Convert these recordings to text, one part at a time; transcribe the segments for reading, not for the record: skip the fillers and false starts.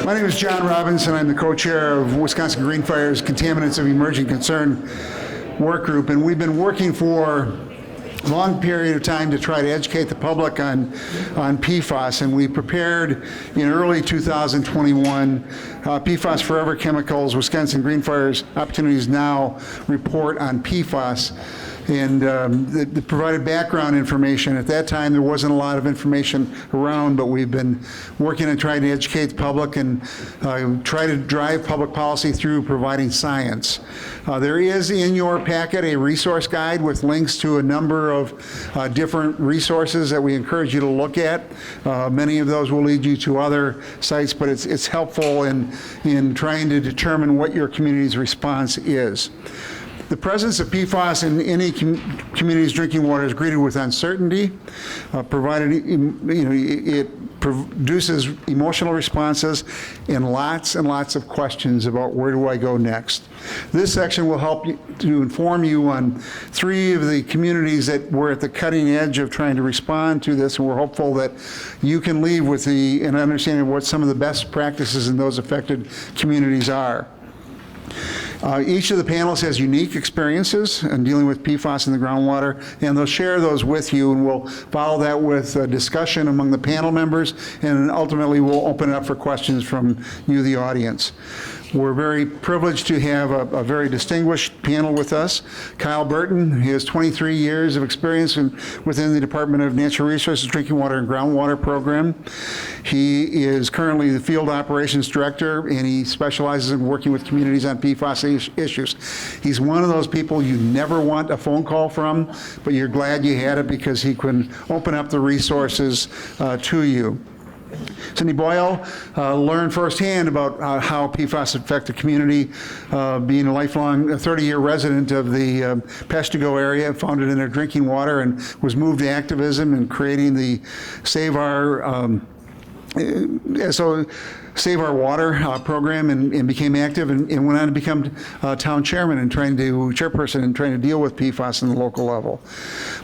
My name is John Robinson. I'm the co-chair of Wisconsin Green Fire's Contaminants of Emerging Concern work group, and we've been working for a long period of time to try to educate the public on PFAS, and we prepared in early 2021 PFAS Forever Chemicals, Wisconsin Green Fire's Opportunities Now report on PFAS. And they provided background information. At that time, there wasn't a lot of information around, but we've been working on trying to educate the public and try to drive public policy through providing science. There is in your packet a resource guide with links to a number of different resources that we encourage you to look at. Many of those will lead you to other sites, but it's helpful in trying to determine what your community's response is. The presence of PFAS in any community's drinking water is greeted with uncertainty, provided it produces emotional responses and lots of questions about where do I go next. This section will help you to inform you on 3 of the communities that were at the cutting edge of trying to respond to this, and we're hopeful that you can leave with an understanding of what some of the best practices in those affected communities are. Each of the panelists has unique experiences in dealing with PFAS in the groundwater, and they'll share those with you, and we'll follow that with a discussion among the panel members, and ultimately we'll open it up for questions from you, the audience. We're very privileged to have a very distinguished panel with us. Kyle Burton, he has 23 years of experience within the Department of Natural Resources Drinking Water and Groundwater Program. He is currently the Field Operations Director, and he specializes in working with communities on PFAS issues. He's one of those people you never want a phone call from, but you're glad you had it because he can open up the resources to you. Cindy Boyle learned firsthand about how PFAS affect the community, being a lifelong 30-year resident of the Peshtigo area, found it in her drinking water, and was moved to activism and creating the Save Our Water program, and became active and went on to become town chairman and chairperson and trying to deal with PFAS in the local level.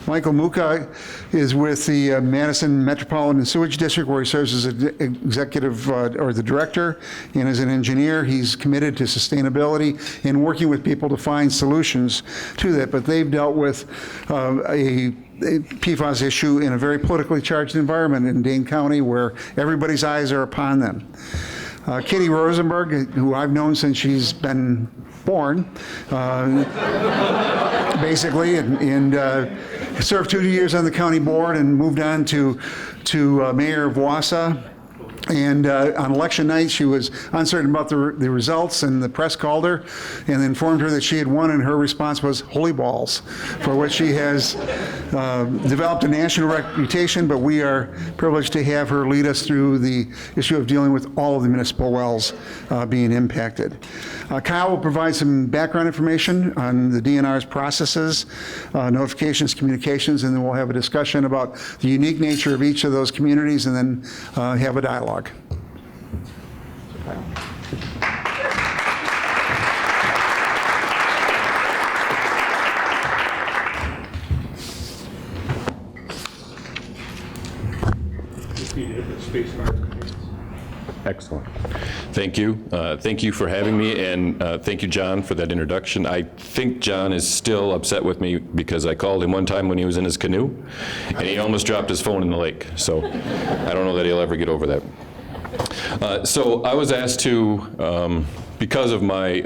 Michael Mucha is with the Madison Metropolitan Sewage District, where he serves as an executive or the director, and as an engineer. He's committed to sustainability and working with people to find solutions to that, but they've dealt with a PFAS issue in a very politically charged environment in Dane County where everybody's eyes are upon them. Katie Rosenberg, who I've known since she's been born, basically, and served 2 years on the county board and moved on to mayor of Wausau. And on election night, she was uncertain about the results, and the press called her and informed her that she had won, and her response was holy balls, for which she has developed a national reputation, but we are privileged to have her lead us through the issue of dealing with all of the municipal wells being impacted. Kyle will provide some background information on the DNR's processes, notifications, communications, and then we'll have a discussion about the unique nature of each of those communities, and then have a dialogue. Excellent. Thank you. Thank you for having me, and thank you, John, for that introduction. I think John is still upset with me because I called him one time when he was in his canoe, and he almost dropped his phone in the lake. So I don't know that he'll ever get over that. So I was asked to, because of my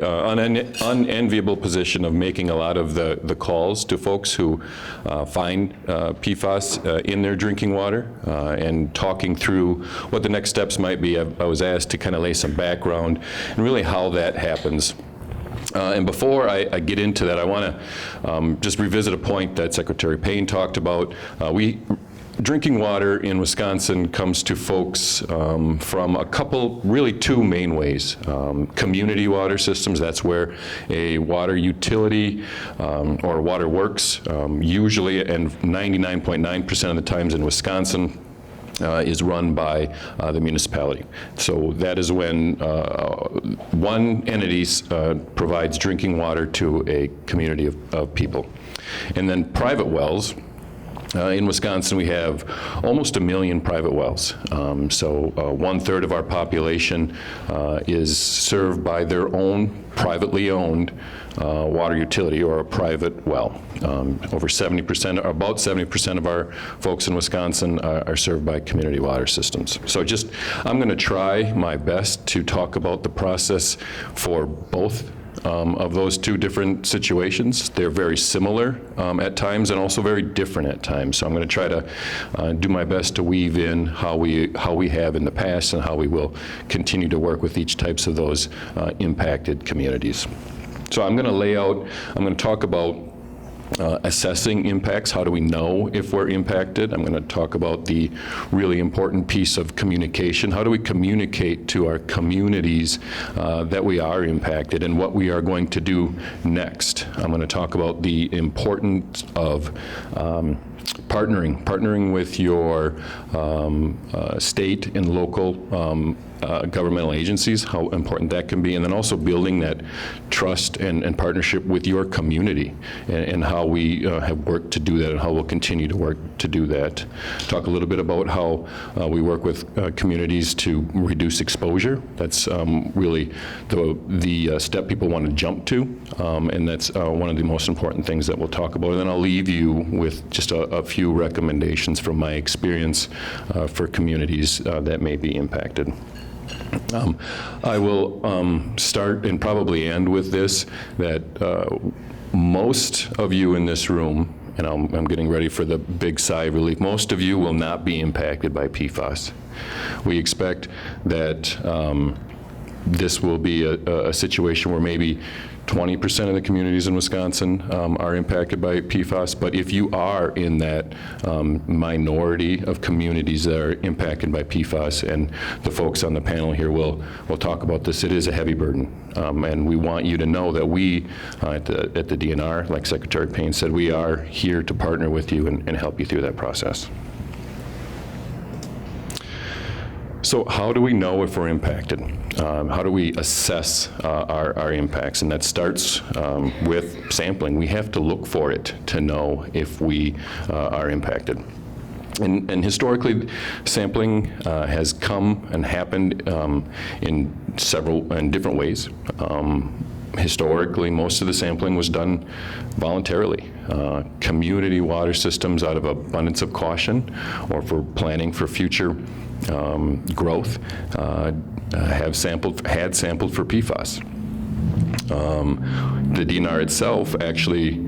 unenviable position of making a lot of the calls to folks who find PFAS in their drinking water and talking through what the next steps might be, I was asked to kind of lay some background and really how that happens. And before I get into that, I want to just revisit a point that Secretary Payne talked about. Drinking water in Wisconsin comes to folks from a couple, really 2 main ways. Community water systems, that's where a water utility or water works, usually and 99.9% of the times in Wisconsin, is run by the municipality. So that is when one entity provides drinking water to a community of people. And then private wells In Wisconsin, we have almost 1 million private wells. So 1/3 of our population is served by their own privately owned water utility or a private well. Over 70%, or about 70% of our folks in Wisconsin are served by community water systems. So I'm going to try my best to talk about the process for both of those two different situations. They're very similar at times and also very different at times. So I'm going to try to do my best to weave in how we have in the past and how we will continue to work with each types of those impacted communities. So I'm going to talk about assessing impacts. How do we know if we're impacted? I'm going to talk about the really important piece of communication. How do we communicate to our communities that we are impacted and what we are going to do next? I'm going to talk about the importance of partnering with your state and local governmental agencies, how important that can be, and then also building that trust and partnership with your community and how we have worked to do that and how we'll continue to work to do that. Talk a little bit about how we work with communities to reduce exposure. That's really the step people want to jump to, and that's one of the most important things that we'll talk about. And then I'll leave you with just a few recommendations from my experience for communities that may be impacted. I will start and probably end with this, that most of you in this room, and I'm getting ready for the big sigh of relief, most of you will not be impacted by PFAS. We expect that this will be a situation where maybe 20% of the communities in Wisconsin are impacted by PFAS, but if you are in that minority of communities that are impacted by PFAS, and the folks on the panel here will talk about this, it is a heavy burden. And we want you to know that we at the DNR, like Secretary Payne said, we are here to partner with you and help you through that process. So how do we know if we're impacted? How do we assess our impacts? And that starts with sampling. We have to look for it to know if we are impacted. And historically, sampling has come and happened in different ways. Historically, most of the sampling was done voluntarily. Community water systems, out of abundance of caution or for planning for future growth, had sampled for PFAS. The DNR itself actually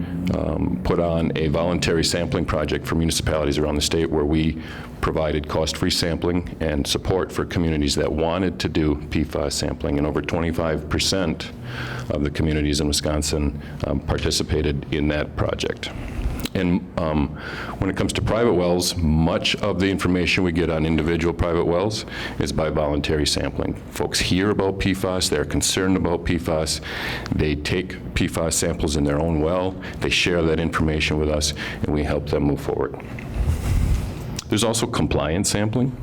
put on a voluntary sampling project for municipalities around the state where we provided cost-free sampling and support for communities that wanted to do PFAS sampling, and over 25% of the communities in Wisconsin participated in that project. And when it comes to private wells, much of the information we get on individual private wells is by voluntary sampling. Folks hear about PFAS, they're concerned about PFAS, they take PFAS samples in their own well, they share that information with us, and we help them move forward. There's also compliance sampling,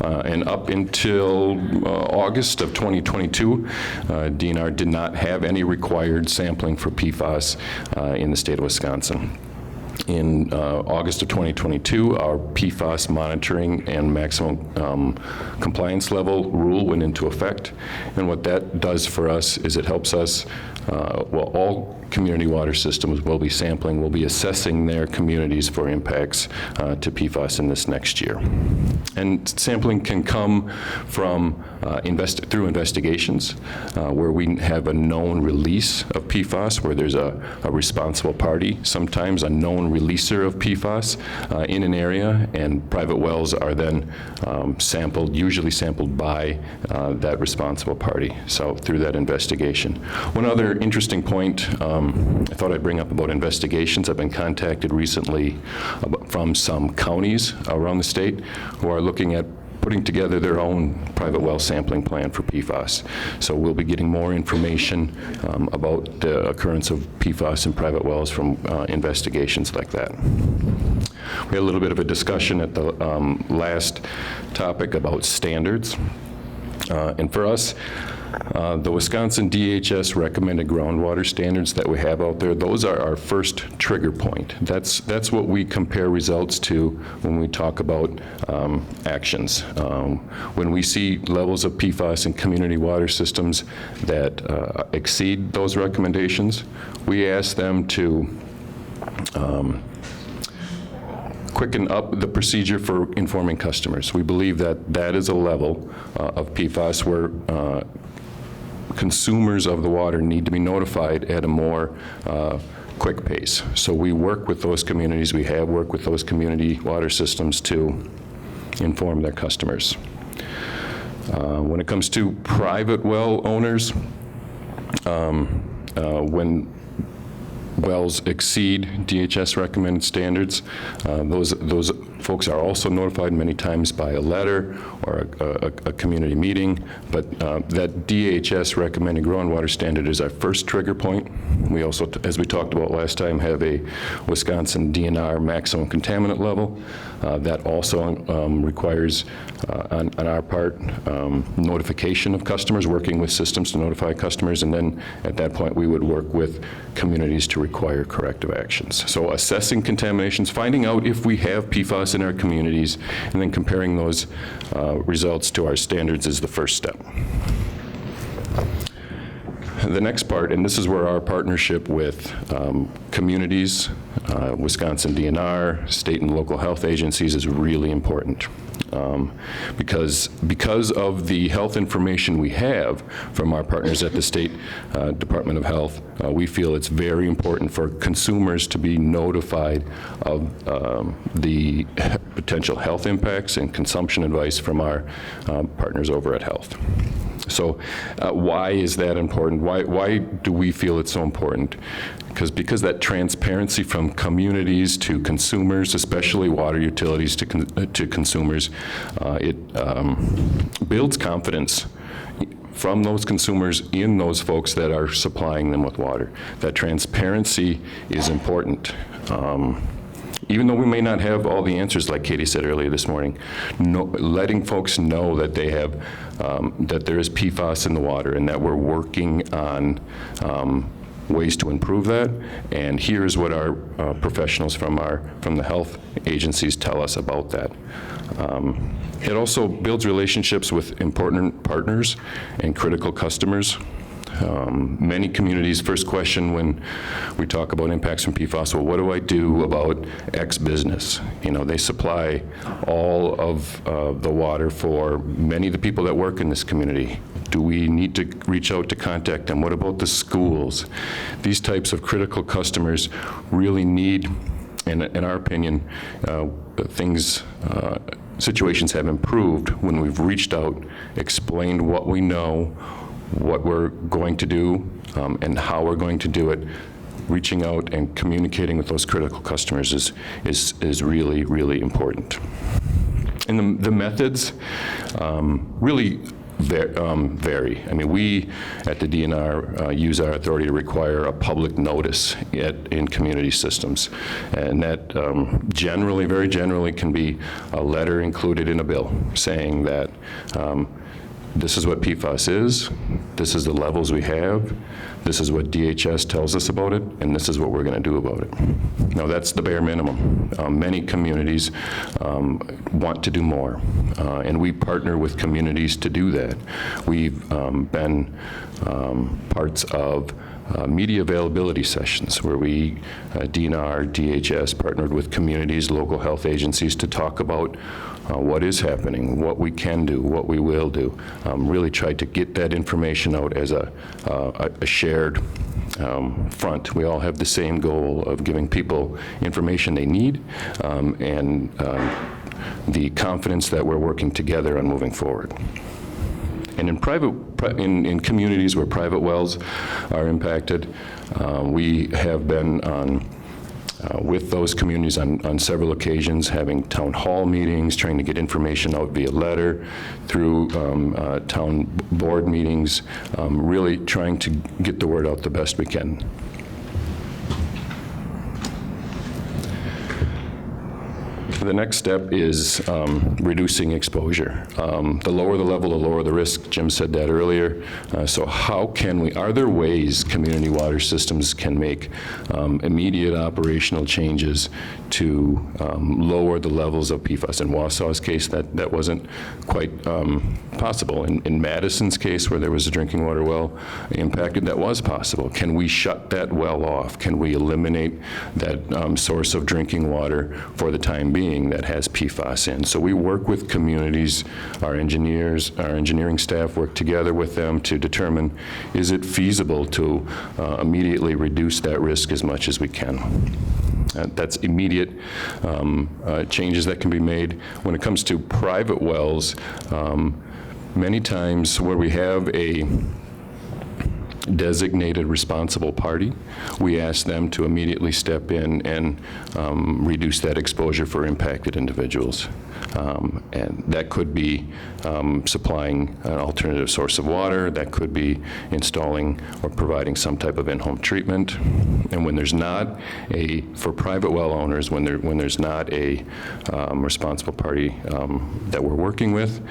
and up until August of 2022, DNR did not have any required sampling for PFAS in the state of Wisconsin. In August of 2022, our PFAS monitoring and maximum compliance level rule went into effect. And what that does for us is it helps us, all community water systems will be sampling, will be assessing their communities for impacts to PFAS in this next year. And sampling can come from through investigations where we have a known release of PFAS, where there's a responsible party, sometimes a known releaser of PFAS in an area, and private wells are then usually sampled by that responsible party, so through that investigation. One other interesting point I thought I'd bring up about investigations. I've been contacted recently from some counties around the state who are looking at putting together their own private well sampling plan for PFAS. So we'll be getting more information about the occurrence of PFAS in private wells from investigations like that. We had a little bit of a discussion at the last topic about standards. And for us, The Wisconsin DHS recommended groundwater standards that we have out there, those are our first trigger point. That's what we compare results to when we talk about actions. When we see levels of PFAS in community water systems that exceed those recommendations, we ask them to quicken up the procedure for informing customers. We believe that that is a level of PFAS where consumers of the water need to be notified at a more quick pace. So we work with those communities, we have worked with those community water systems to inform their customers. When it comes to private well owners, when wells exceed DHS recommended standards, those folks are also notified many times by a letter or a community meeting, but that DHS recommended groundwater standard is our first trigger point. We also, as we talked about last time, have a Wisconsin DNR maximum contaminant level. That also requires, on our part, notification of customers, working with systems to notify customers, and then at that point we would work with communities to require corrective actions. So assessing contaminations, finding out if we have PFAS in our communities, and then comparing those results to our standards is the first step. The next part, and this is where our partnership with communities, Wisconsin DNR, state and local health agencies is really important. Because of the health information we have from our partners at the State Department of Health, we feel it's very important for consumers to be notified of the potential health impacts and consumption advice from our partners over at Health. So why is that important? Why do we feel it's so important? Because that transparency from communities to consumers, especially water utilities to consumers, it builds confidence from those consumers in those folks that are supplying them with water. That transparency is important. Even though we may not have all the answers, like Katie said earlier this morning, letting folks know that they have, that there is PFAS in the water and that we're working on ways to improve that. And here's what our professionals from the health agencies tell us about that. It also builds relationships with important partners and critical customers. Many communities' first question when we talk about impacts from PFAS, well, what do I do about X business? You know, they supply all of the water for many of the people that work in this community. Do we need to reach out to contact them? What about the schools? These types of critical customers really need, in our opinion, situations have improved when we've reached out, explained what we know, what we're going to do, and how we're going to do it. Reaching out and communicating with those critical customers is really, really important. And the methods really vary. I mean, we at the DNR use our authority to require a public notice in community systems. And that generally, very generally, can be a letter included in a bill saying that this is what PFAS is, this is the levels we have, this is what DHS tells us about it, and this is what we're going to do about it. Now, that's the bare minimum. Many communities want to do more, and we partner with communities to do that. We've been parts of media availability sessions where we, DNR, DHS, partnered with communities, local health agencies to talk about what is happening, what we can do, what we will do. Really try to get that information out as a shared front. We all have the same goal of giving people information they need and the confidence that we're working together on moving forward. And in communities where private wells are impacted, we have been with those communities on several occasions, having town hall meetings, trying to get information out via letter, through town board meetings, really trying to get the word out the best we can. The next step is reducing exposure. The lower the level, the lower the risk. Jim said that earlier. So how can we, are there ways community water systems can make immediate operational changes to lower the levels of PFAS? In Wausau's case, that wasn't quite possible. In Madison's case, where there was a drinking water well impacted, that was possible. Can we shut that well off? Can we eliminate that source of drinking water for the time being that has PFAS in? So we work with communities, our engineers, our engineering staff work together with them to determine, is it feasible to immediately reduce that risk as much as we can? That's immediate changes that can be made. When it comes to private wells, many times where we have a designated responsible party, we ask them to immediately step in and reduce that exposure for impacted individuals. And that could be supplying an alternative source of water, that could be installing or providing some type of in-home treatment. And when there's not for private well owners, when there's not a responsible party that we're working with,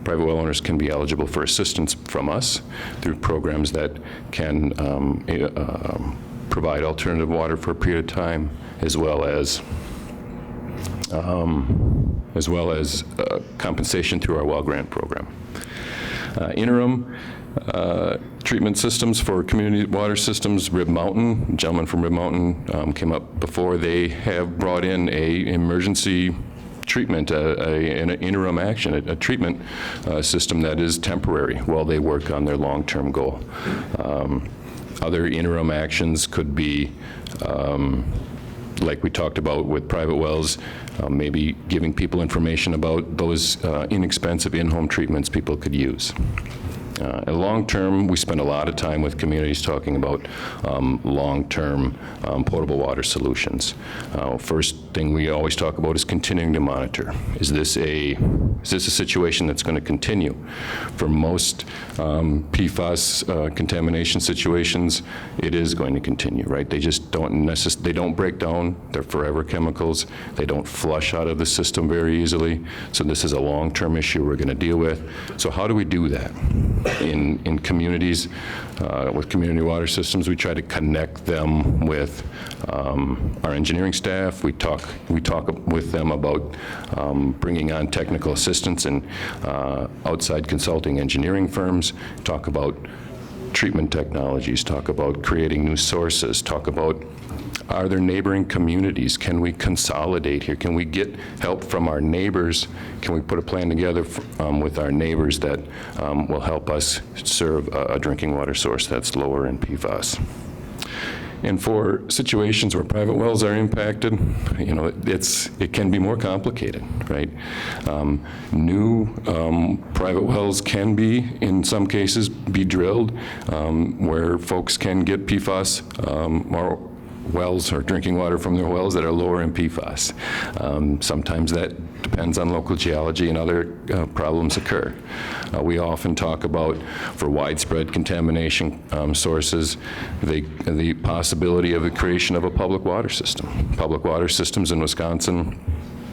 private well owners can be eligible for assistance from us through programs that can provide alternative water for a period of time, as well as compensation through our well grant program. Interim treatment systems for community water systems. Rib Mountain, a gentleman from Rib Mountain came up before. They have brought in a emergency treatment, an interim action, a treatment system that is temporary while they work on their long-term goal. Other interim actions could be, like we talked about with private wells, maybe giving people information about those inexpensive in-home treatments people could use. And long-term, we spend a lot of time with communities talking about long-term potable water solutions. First thing we always talk about is continuing to monitor. Is this a situation that's going to continue? For most PFAS contamination situations, it is going to continue, right? They just they don't break down. They're forever chemicals. They don't flush out of the system very easily. So this is a long-term issue we're going to deal with. So how do we do that? In communities, with community water systems, we try to connect them with our engineering staff. We talk with them about bringing on technical assistance and outside consulting engineering firms, talk about treatment technologies, talk about creating new sources, talk about, are there neighboring communities? Can we consolidate here? Can we get help from our neighbors? Can we put a plan together with our neighbors that will help us serve a drinking water source that's lower in PFAS? And for situations where private wells are impacted, it can be more complicated, right? New private wells can be, in some cases, be drilled where folks can get PFAS or wells or drinking water from their wells that are lower in PFAS. Sometimes that depends on local geology and other problems occur. We often talk about, for widespread contamination sources, the possibility of the creation of a public water system. Public water systems in Wisconsin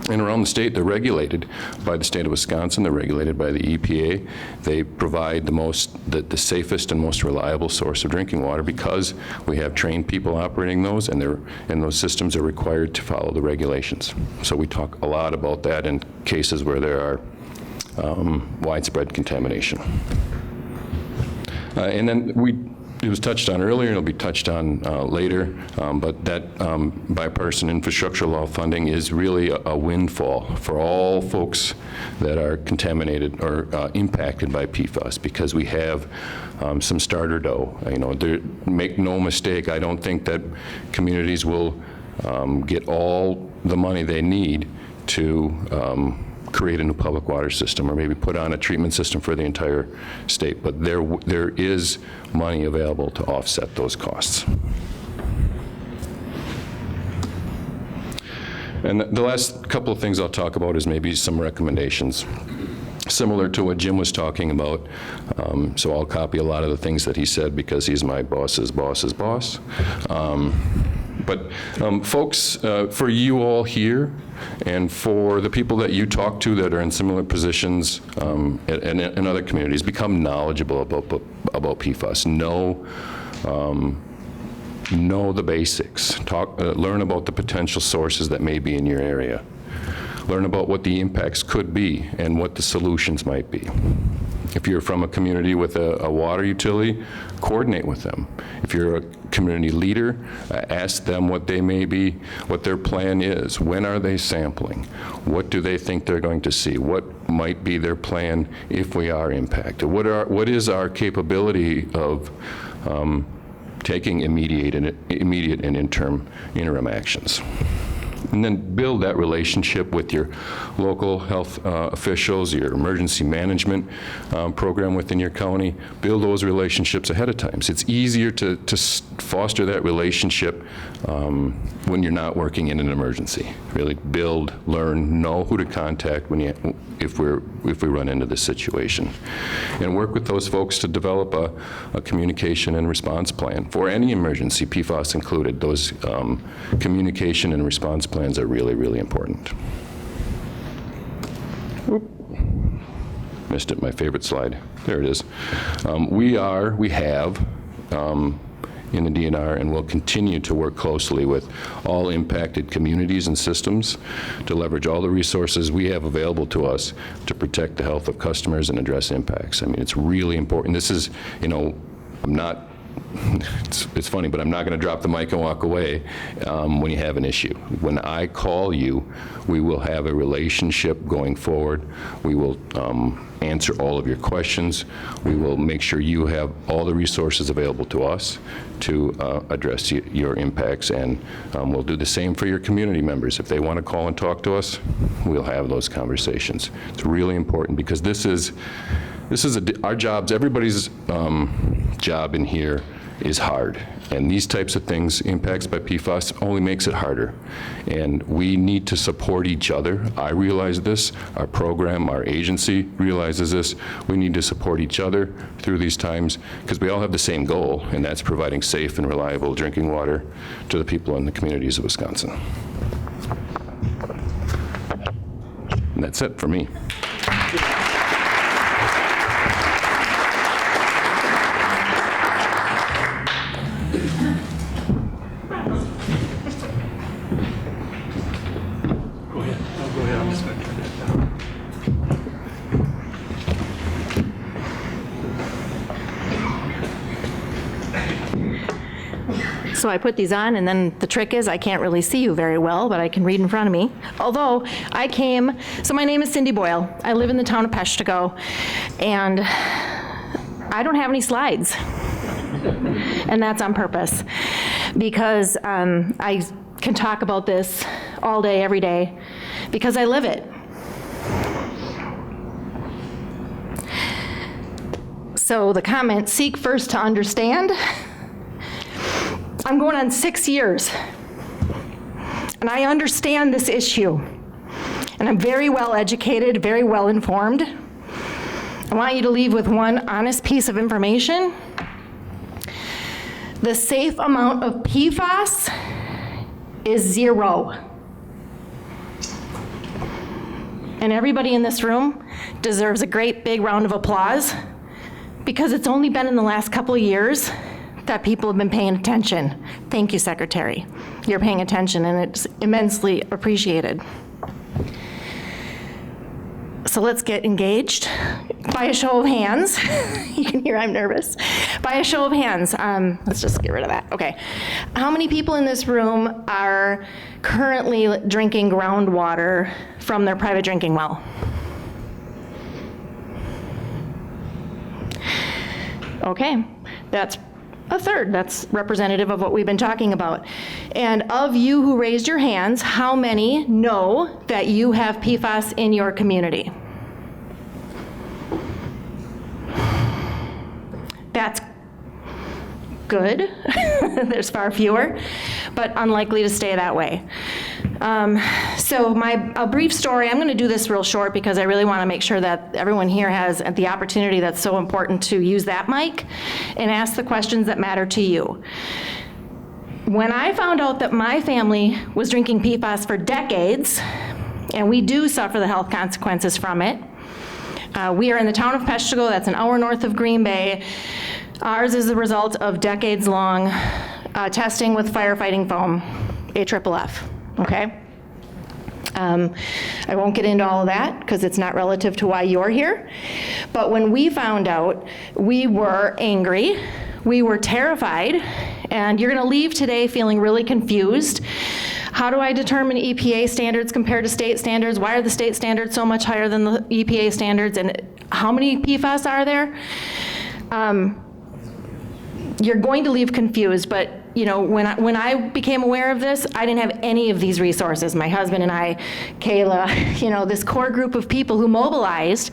and around the state, they're regulated by the state of Wisconsin. They're regulated by the EPA. They provide the safest and most reliable source of drinking water because we have trained people operating those, and those systems are required to follow the regulations. So we talk a lot about that in cases where there are widespread contamination. And then it was touched on earlier, and it'll be touched on later, but that bipartisan infrastructure law funding is really a windfall for all folks that are contaminated or impacted by PFAS, because we have some starter dough. Make no mistake, I don't think that communities will get all the money they need to create a new public water system, or maybe put on a treatment system for the entire state. But there is money available to offset those costs. And the last couple of things I'll talk about is maybe some recommendations, similar to what Jim was talking about. So I'll copy a lot of the things that he said because he's my boss's boss's boss. But folks, for you all here, and for the people that you talk to that are in similar positions in other communities, become knowledgeable about PFAS. Know the basics. Learn about the potential sources that may be in your area. Learn about what the impacts could be and what the solutions might be. If you're from a community with a water utility, coordinate with them. If you're a community leader, ask them what they may be, what their plan is. When are they sampling? What do they think they're going to see? What might be their plan if we are impacted? What is our capability of taking immediate and interim actions? And then build that relationship with your local health officials, your emergency management program within your county. Build those relationships ahead of time. So it's easier to foster that relationship when you're not working in an emergency. Really build, learn, know who to contact if we run into this situation. And work with those folks to develop a communication and response plan for any emergency, PFAS included. Those communication and response plans are really, really important. Oop. Missed it, my favorite slide. There it is. We have in the DNR and will continue to work closely with all impacted communities and systems to leverage all the resources we have available to us to protect the health of customers and address impacts. I mean, it's really important. This is, I'm not, it's funny, but I'm not going to drop the mic and walk away when you have an issue. When I call you, we will have a relationship going forward. We will answer all of your questions. We will make sure you have all the resources available to us to address your impacts, and we'll do the same for your community members. If they want to call and talk to us, we'll have those conversations. It's really important because this is our jobs. Everybody's job in here is hard, and these types of things, impacts by PFAS, only makes it harder. And we need to support each other. I realize this. Our program, our agency realizes this. We need to support each other through these times because we all have the same goal, and that's providing safe and reliable drinking water to the people in the communities of Wisconsin. And that's it for me. So I put these on, and then the trick is I can't really see you very well, but I can read in front of me. Although so my name is Cindy Boyle. I live in the town of Peshtigo, and I don't have any slides. And that's on purpose, because I can talk about this all day, every day, because I live it. So the comment, seek first to understand. I'm going on 6 years, and I understand this issue, and I'm very well educated, very well informed. I want you to leave with one honest piece of information. The safe amount of PFAS is 0. And everybody in this room deserves a great big round of applause, because it's only been in the last couple of years that people have been paying attention. Thank you, Secretary. You're paying attention, and it's immensely appreciated. So let's get engaged. By a show of hands, you can hear I'm nervous. By a show of hands, let's just get rid of that. Okay. How many people in this room are currently drinking groundwater from their private drinking well? Okay, that's a third. That's representative of what we've been talking about. And of you who raised your hands, how many know that you have PFAS in your community? That's good. There's far fewer, but unlikely to stay that way. So a brief story, I'm going to do this real short because I really want to make sure that everyone here has the opportunity that's so important to use that mic and ask the questions that matter to you. When I found out that my family was drinking PFAS for decades, and we do suffer the health consequences from it, we are in the town of Peshtigo, that's an hour north of Green Bay. Ours is the result of decades-long testing with firefighting foam, AFFF, okay? I won't get into all of that because it's not relative to why you're here. But when we found out, we were angry, we were terrified, and you're gonna leave today feeling really confused. How do I determine EPA standards compared to state standards? Why are the state standards so much higher than the EPA standards? And how many PFAS are there? You're going to leave confused, but you know, when I became aware of this, I didn't have any of these resources. My husband and I, Kayla, you know, this core group of people who mobilized,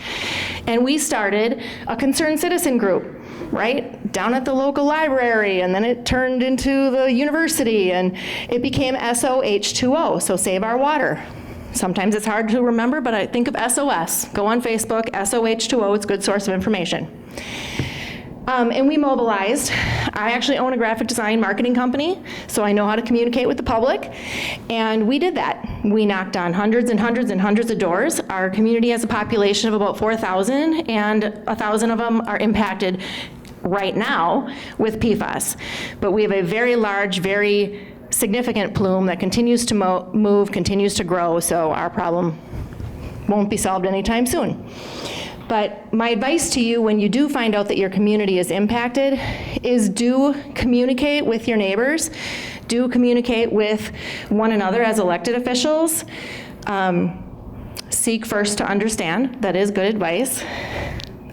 and we started a concerned citizen group, right? Down at the local library, and then it turned into the university, and it became SOH2O, so Save Our Water. Sometimes it's hard to remember, but I think of SOS. Go on Facebook, SOH2O, it's a good source of information. And we mobilized. I actually own a graphic design marketing company, so I know how to communicate with the public, and we did that. We knocked on hundreds and hundreds and hundreds of doors. Our community has a population of about 4,000, and 1,000 of them are impacted right now with PFAS. But we have a very large, very significant plume that continues to move, continues to grow, so our problem won't be solved anytime soon. But my advice to you when you do find out that your community is impacted is do communicate with your neighbors, do communicate with one another as elected officials. Seek first to understand, that is good advice.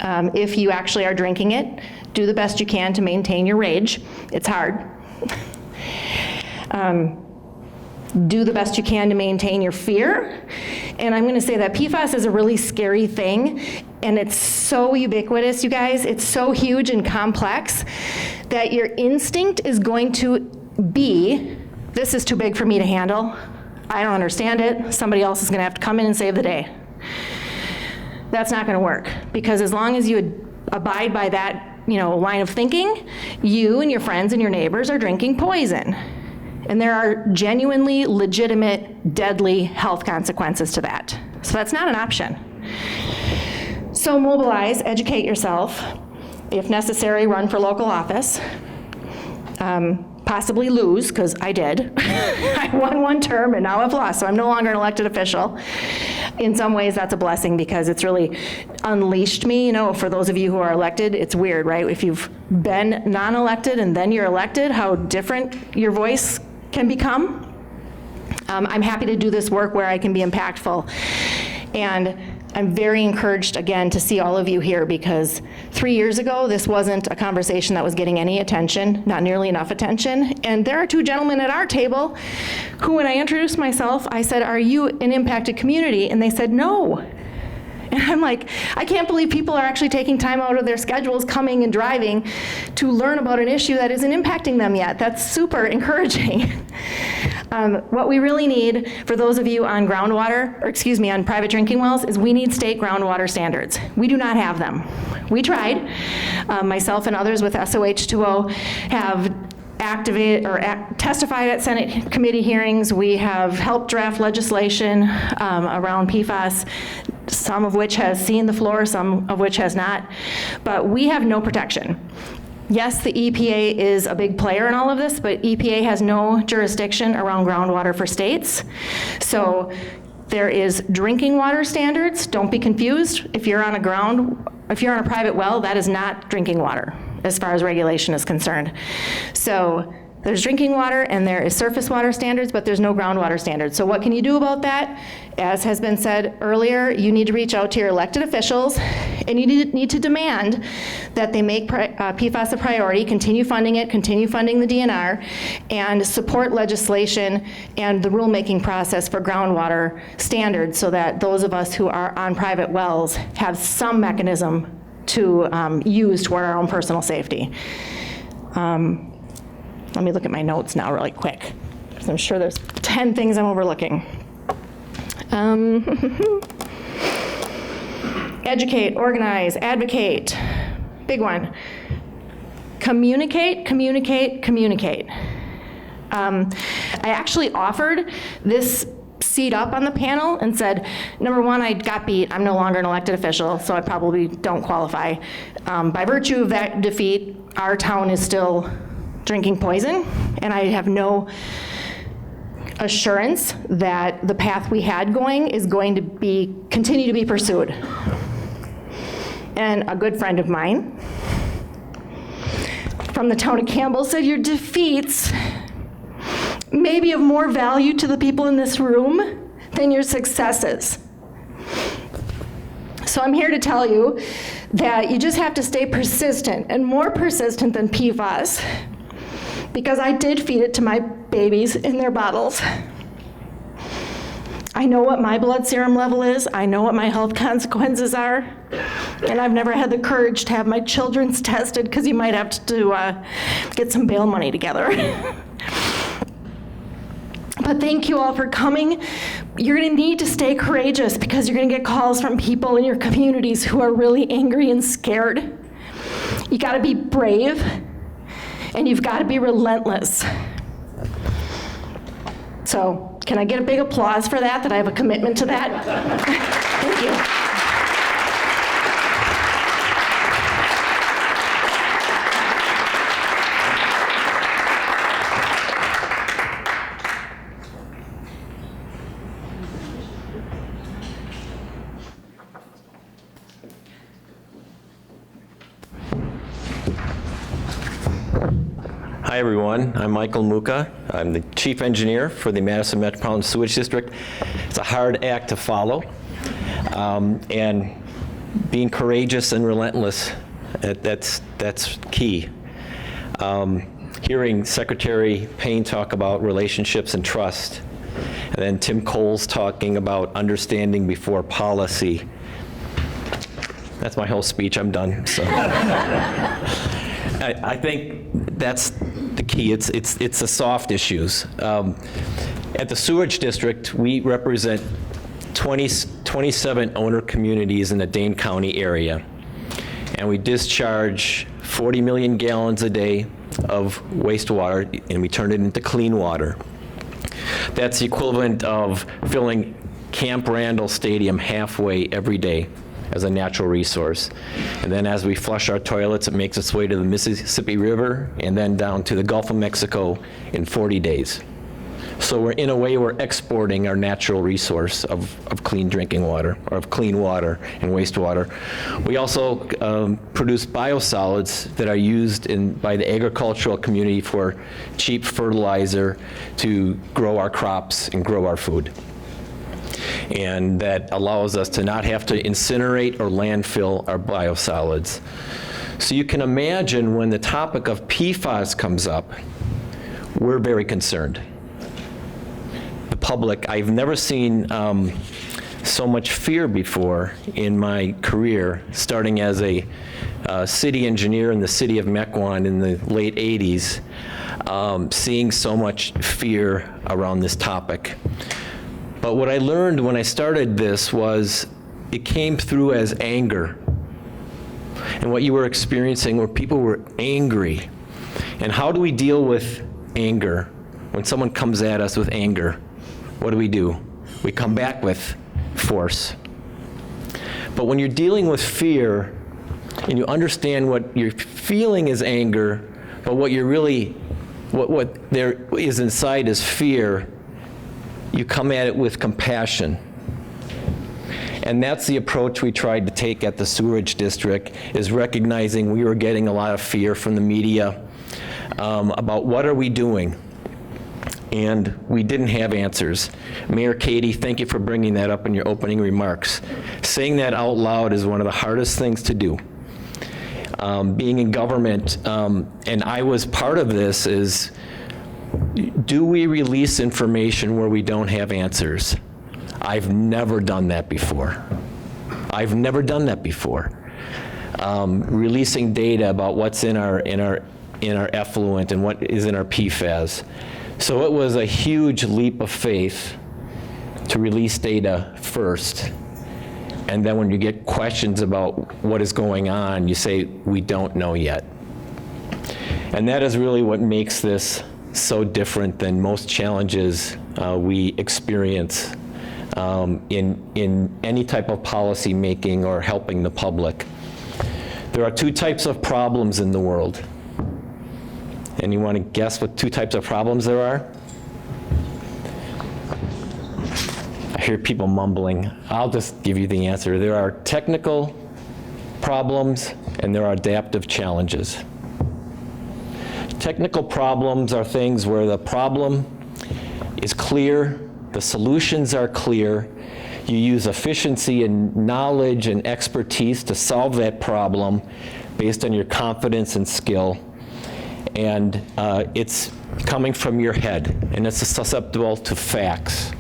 If you actually are drinking it, do the best you can to maintain your rage. It's hard. Do the best you can to maintain your fear. And I'm gonna say that PFAS is a really scary thing, and it's so ubiquitous, you guys. It's so huge and complex that your instinct is going to be, this is too big for me to handle. I don't understand it. Somebody else is gonna have to come in and save the day. That's not gonna work, because as long as you abide by that, you know, line of thinking, you and your friends and your neighbors are drinking poison. And there are genuinely legitimate, deadly health consequences to that. So that's not an option. So mobilize, educate yourself. If necessary, run for local office. Possibly lose, because I did. I won one term and now I've lost, so I'm no longer an elected official. In some ways, that's a blessing because it's really unleashed me. You know, for those of you who are elected, it's weird, right? If you've been non-elected and then you're elected, how different your voice can become. I'm happy to do this work where I can be impactful. And I'm very encouraged, again, to see all of you here, because 3 years ago, this wasn't a conversation that was getting any attention, not nearly enough attention. And there are two gentlemen at our table who, when I introduced myself, I said, "Are you an impacted community?" And they said, "No." And I'm like, I can't believe people are actually taking time out of their schedules, coming and driving to learn about an issue that isn't impacting them yet. That's super encouraging. What we really need, for those of you on groundwater, or excuse me, on private drinking wells, is we need state groundwater standards. We do not have them. We tried. Myself and others with SOH2O have testified at Senate committee hearings. We have helped draft legislation around PFAS, some of which has seen the floor, some of which has not, but we have no protection. Yes, the EPA is a big player in all of this, but EPA has no jurisdiction around groundwater for states. So there is drinking water standards. Don't be confused. If you're on a private well, that is not drinking water as far as regulation is concerned. So there's drinking water and there is surface water standards, but there's no groundwater standards. So what can you do about that? As has been said earlier, you need to reach out to your elected officials, and you need to demand that they make PFAS a priority, continue funding it, continue funding the DNR, and support legislation and the rulemaking process for groundwater standards so that those of us who are on private wells have some mechanism to use toward our own personal safety. Let me look at my notes now really quick, because I'm sure there's 10 things I'm overlooking. Educate, organize, advocate. Big one. Communicate, communicate, communicate. I actually offered this seat up on the panel and said, number one, I got beat. I'm no longer an elected official, so I probably don't qualify. By virtue of that defeat, our town is still drinking poison, and I have no assurance that the path we had going is going to continue to be pursued. And a good friend of mine from the town of Campbell said, your defeats may be of more value to the people in this room than your successes. So I'm here to tell you that you just have to stay persistent, and more persistent than PFAS, because I did feed it to my babies in their bottles. I know what my blood serum level is, I know what my health consequences are, and I've never had the courage to have my children's tested because you might have to get some bail money together. But thank you all for coming. You're gonna need to stay courageous because you're gonna get calls from people in your communities who are really angry and scared. You gotta be brave, and you've gotta be relentless. So, can I get a big applause for that I have a commitment to that? Thank you. Hi everyone, I'm Michael Mucha. I'm the Chief Engineer for the Madison Metropolitan Sewage District. It's a hard act to follow, and being courageous and relentless, that's key. Hearing Secretary Payne talk about relationships and trust, and then Tim Coles talking about understanding before policy. That's my whole speech, I'm done. So. I think that's the key. It's the soft issues. At the Sewage District, we represent 27 owner communities in the Dane County area, and we discharge 40 million gallons a day of wastewater, and we turn it into clean water. That's the equivalent of filling Camp Randall Stadium halfway every day as a natural resource. And then as we flush our toilets, it makes its way to the Mississippi River and then down to the Gulf of Mexico in 40 days. So in a way, we're exporting our natural resource of clean drinking water, or of clean water and wastewater. We also produce biosolids that are used by the agricultural community for cheap fertilizer to grow our crops and grow our food. And that allows us to not have to incinerate or landfill our biosolids. So you can imagine when the topic of PFAS comes up, we're very concerned. The public, I've never seen so much fear before in my career, starting as a city engineer in the city of Mequon in the late 80s, seeing so much fear around this topic. But what I learned when I started this was it came through as anger. And what you were experiencing were people were angry. And how do we deal with anger? When someone comes at us with anger, what do? We come back with force. But when you're dealing with fear and you understand what you're feeling is anger, but what you're really, what there is inside is fear, you come at it with compassion. And that's the approach we tried to take at the Sewerage District, is recognizing we were getting a lot of fear from the media about what are we doing? And we didn't have answers. Mayor Katie, thank you for bringing that up in your opening remarks. Saying that out loud is one of the hardest things to do. Being in government, and I was part of this, is do we release information where we don't have answers? I've never done that before. I've never done that before. Releasing data about what's in our effluent and what is in our PFAS. So it was a huge leap of faith to release data first. And then when you get questions about what is going on, you say, we don't know yet. And that is really what makes this so different than most challenges we experience in any type of policy making or helping the public. There are two types of problems in the world. And you want to guess what two types of problems there are? I hear people mumbling. I'll just give you the answer. There are technical problems and there are adaptive challenges. Technical problems are things where the problem is clear, the solutions are clear, you use efficiency and knowledge and expertise to solve that problem based on your confidence and skill. And it's coming from your head, and it's susceptible to facts.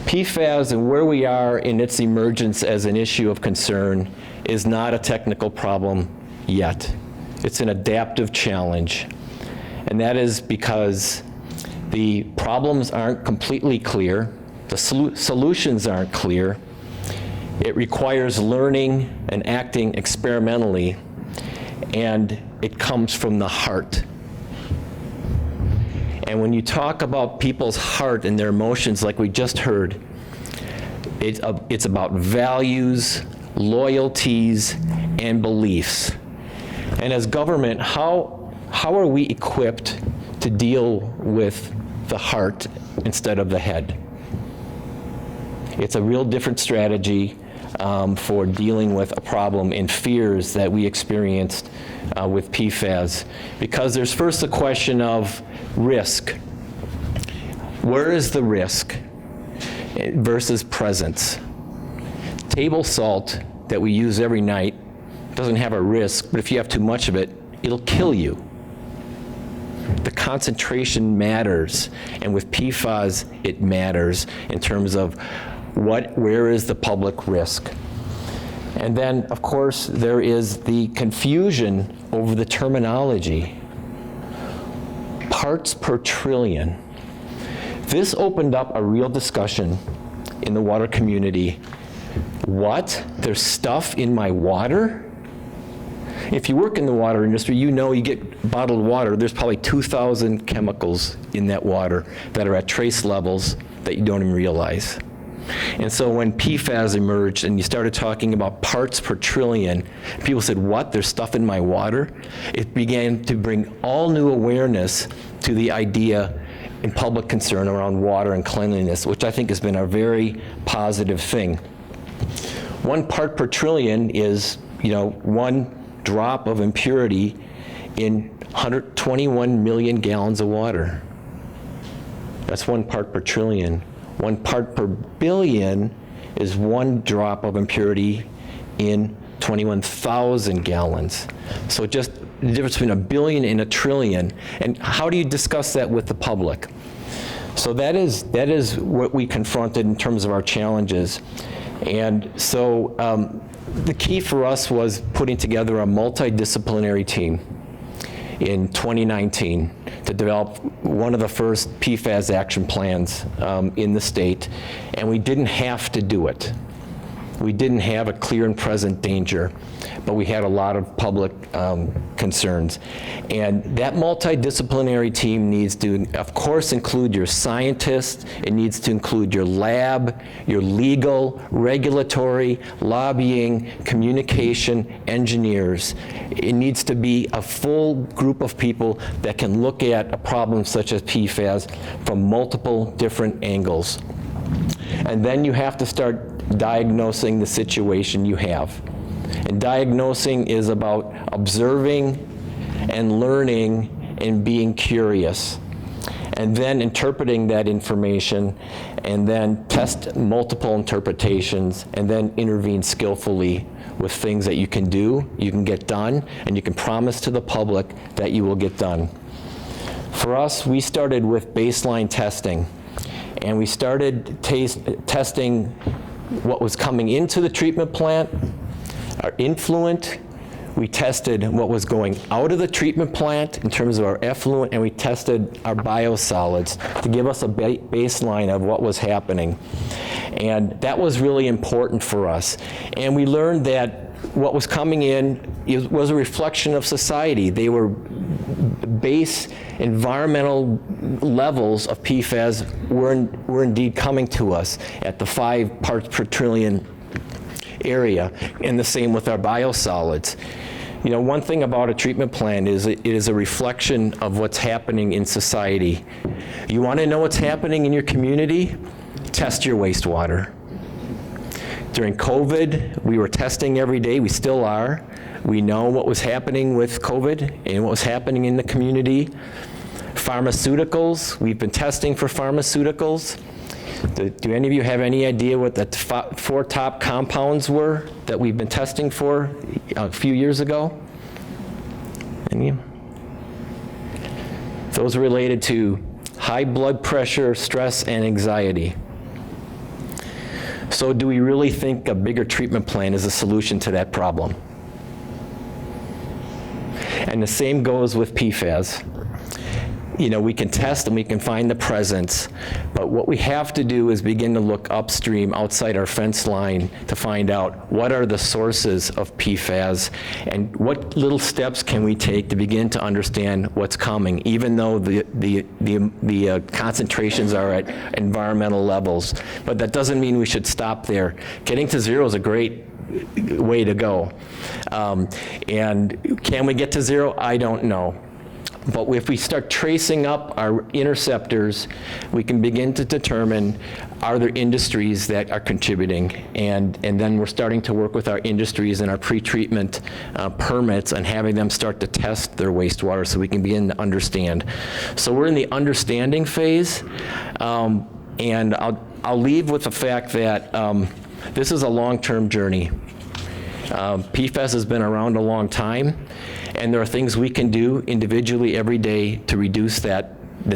PFAS and where we are in its emergence as an issue of concern is not a technical problem yet. It's an adaptive challenge. And that is because the problems aren't completely clear, the solutions aren't clear. It requires learning and acting experimentally, and it comes from the heart. And when you talk about people's heart and their emotions like we just heard, it's about values, loyalties, and beliefs. And as government, how are we equipped to deal with the heart instead of the head? It's a real different strategy for dealing with a problem and fears that we experienced with PFAS. Because there's first a question of risk. Where is the risk versus presence? Table salt that we use every night doesn't have a risk, but if you have too much of it, it'll kill you. The concentration matters, and with PFAS, it matters in terms of where is the public risk. And then, of course, there is the confusion over the terminology. Parts per trillion. This opened up a real discussion in the water community. What? There's stuff in my water? If you work in the water industry, you know you get bottled water, there's probably 2,000 chemicals in that water that are at trace levels that you don't even realize. And so when PFAS emerged and you started talking about parts per trillion, people said, what, there's stuff in my water? It began to bring all new awareness to the idea and public concern around water and cleanliness, which I think has been a very positive thing. 1 part per trillion is, 1 drop of impurity in 121 million gallons of water. That's 1 part per trillion. 1 part per billion is 1 drop of impurity in 21,000 gallons. So just the difference between a billion and a trillion. And how do you discuss that with the public? So that is what we confronted in terms of our challenges. And so the key for us was putting together a multidisciplinary team in 2019 to develop one of the first PFAS action plans in the state, and we didn't have to do it. We didn't have a clear and present danger, but we had a lot of public concerns. And that multidisciplinary team needs to, of course, include your scientists. It needs to include your lab, your legal, regulatory, lobbying, communication, engineers. It needs to be a full group of people that can look at a problem such as PFAS from multiple different angles. And then you have to start diagnosing the situation you have. And diagnosing is about observing and learning and being curious. And then interpreting that information, and then test multiple interpretations, and then intervene skillfully with things that you can do, you can get done, and you can promise to the public that you will get done. For us, we started with baseline testing. And we started testing what was coming into the treatment plant, our influent. We tested what was going out of the treatment plant in terms of our effluent, and we tested our biosolids to give us a baseline of what was happening. And that was really important for us. And we learned that what was coming in was a reflection of society. They were base environmental levels of PFAS were indeed coming to us at the 5 parts per trillion area, and the same with our biosolids. You know, one thing about a treatment plant is it is a reflection of what's happening in society. You want to know what's happening in your community? Test your wastewater. During COVID, we were testing every day. We still are. We know what was happening with COVID and what was happening in the community. Pharmaceuticals, we've been testing for pharmaceuticals. Do any of you have any idea what the 4 top compounds were that we've been testing for a few years ago? Any? Those are related to high blood pressure, stress, and anxiety. So do we really think a bigger treatment plan is a solution to that problem? And the same goes with PFAS. You know, we can test and we can find the presence, but what we have to do is begin to look upstream outside our fence line to find out what are the sources of PFAS and what little steps can we take to begin to understand what's coming, even though the concentrations are at environmental levels. But that doesn't mean we should stop there. Getting to zero is a great way to go. And can we get to zero? I don't know. But if we start tracing up our interceptors, we can begin to determine, are there industries that are contributing? And then we're starting to work with our industries and our pre-treatment permits and having them start to test their wastewater so we can begin to understand. So we're in the understanding phase, and I'll leave with the fact that this is a long-term journey. PFAS has been around a long time, and there are things we can do individually every day to reduce the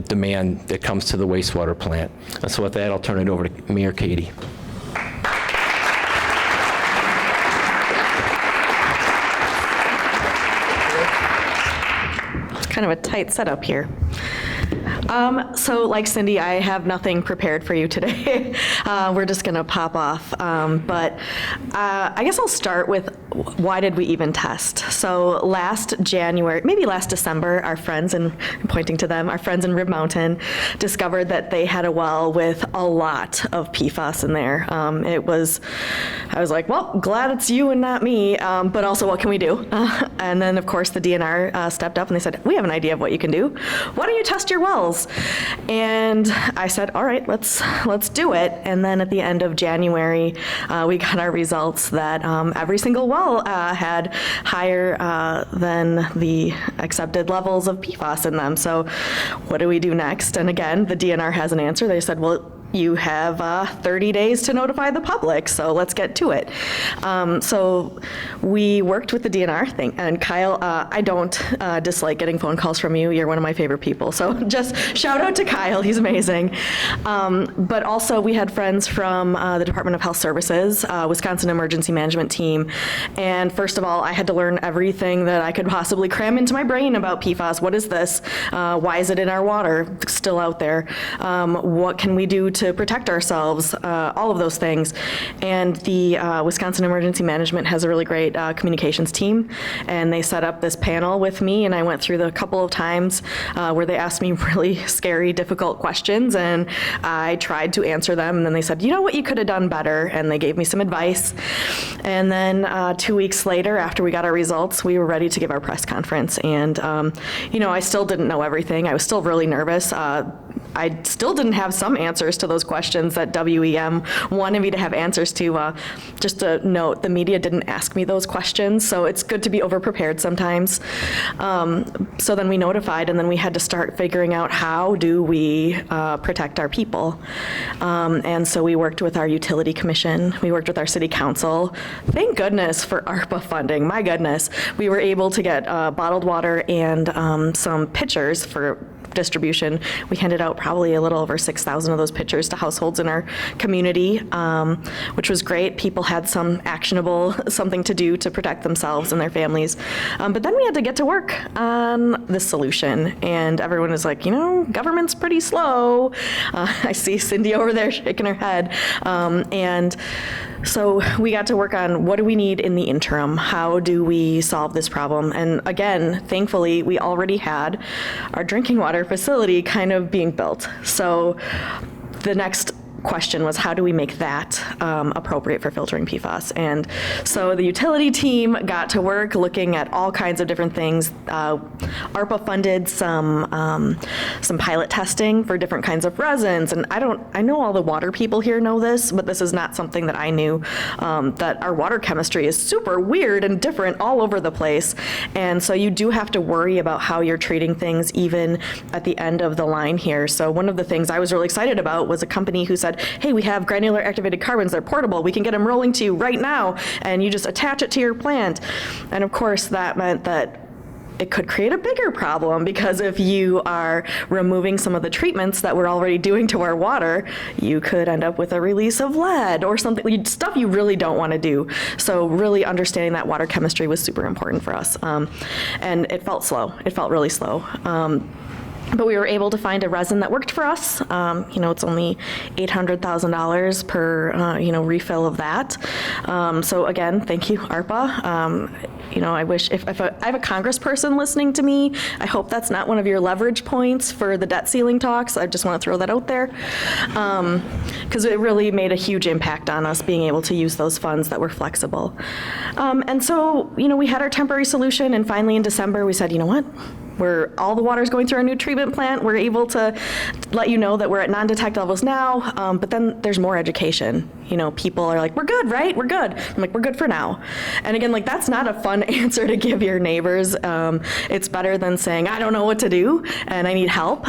demand that comes to the wastewater plant. And so with that, I'll turn it over to Mayor Katie. It's kind of a tight setup here. So like Cindy, I have nothing prepared for you today. We're just gonna pop off. But I guess I'll start with why did we even test? So last January, maybe last December, our friends, and I'm pointing to them, our friends in Rib Mountain discovered that they had a well with a lot of PFAS in there. I was like, well, glad it's you and not me, but also what can we do? And then of course the DNR stepped up and they said, we have an idea of what you can do. Why don't you test your wells? And I said, all right, let's do it. And then at the end of January, we got our results that every single well had higher than the accepted levels of PFAS in them. So what do we do next? And again, the DNR has an answer. They said, well, you have 30 days to notify the public, so let's get to it. So we worked with the DNR thing, and Kyle, I don't dislike getting phone calls from you. You're one of my favorite people, so just shout out to Kyle, he's amazing. But also we had friends from the Department of Health Services, Wisconsin Emergency Management Team, and first of all, I had to learn everything that I could possibly cram into my brain about PFAS. What is this? Why is it in our water? It's still out there. What can we do to protect ourselves, all of those things. And the Wisconsin Emergency Management has a really great communications team, and they set up this panel with me, and I went through the couple of times where they asked me really scary, difficult questions, and I tried to answer them, and then they said, you know what you could have done better, and they gave me some advice. And then 2 weeks later, after we got our results, we were ready to give our press conference, and I still didn't know everything. I was still really nervous. I still didn't have some answers to those questions that WEM wanted me to have answers to. Just a note, the media didn't ask me those questions, so it's good to be over-prepared sometimes. So then we notified, and then we had to start figuring out how do we protect our people. And so we worked with our utility commission, we worked with our city council. Thank goodness for ARPA funding, my goodness. We were able to get bottled water and some pitchers for distribution. We handed out probably a little over 6,000 of those pitchers to households in our community, which was great. People had some actionable, something to do to protect themselves and their families. But then we had to get to work on this solution, and everyone was like, government's pretty slow. I see Cindy over there shaking her head. And So we got to work on what do we need in the interim? How do we solve this problem? And again, thankfully, we already had our drinking water facility kind of being built. So the next question was, how do we make that appropriate for filtering PFAS? And so the utility team got to work looking at all kinds of different things. ARPA funded some pilot testing for different kinds of resins. And I know all the water people here know this, but this is not something that I knew, that our water chemistry is super weird and different all over the place. And so you do have to worry about how you're treating things even at the end of the line here. So one of the things I was really excited about was a company who said, hey, we have granular activated carbons, they're portable, we can get them rolling to you right now, and you just attach it to your plant. And of course, that meant that it could create a bigger problem, because if you are removing some of the treatments that we're already doing to our water, you could end up with a release of lead or something, stuff you really don't want to do. So really understanding that water chemistry was super important for us. And it felt slow. It felt really slow. But we were able to find a resin that worked for us. It's only $800,000 per, refill of that. So again, thank you, ARPA. I wish if I have a congressperson listening to me, I hope that's not one of your leverage points for the debt ceiling talks. I just want to throw that out there. Because it really made a huge impact on us being able to use those funds that were flexible. And so, we had our temporary solution, and finally in December we said, you know what? All the water is going through our new treatment plant. We're able to let you know that we're at non-detect levels now, but then there's more education. People are like, we're good, right? We're good. I'm like, we're good for now. And again, that's not a fun answer to give your neighbors. It's better than saying, I don't know what to do and I need help.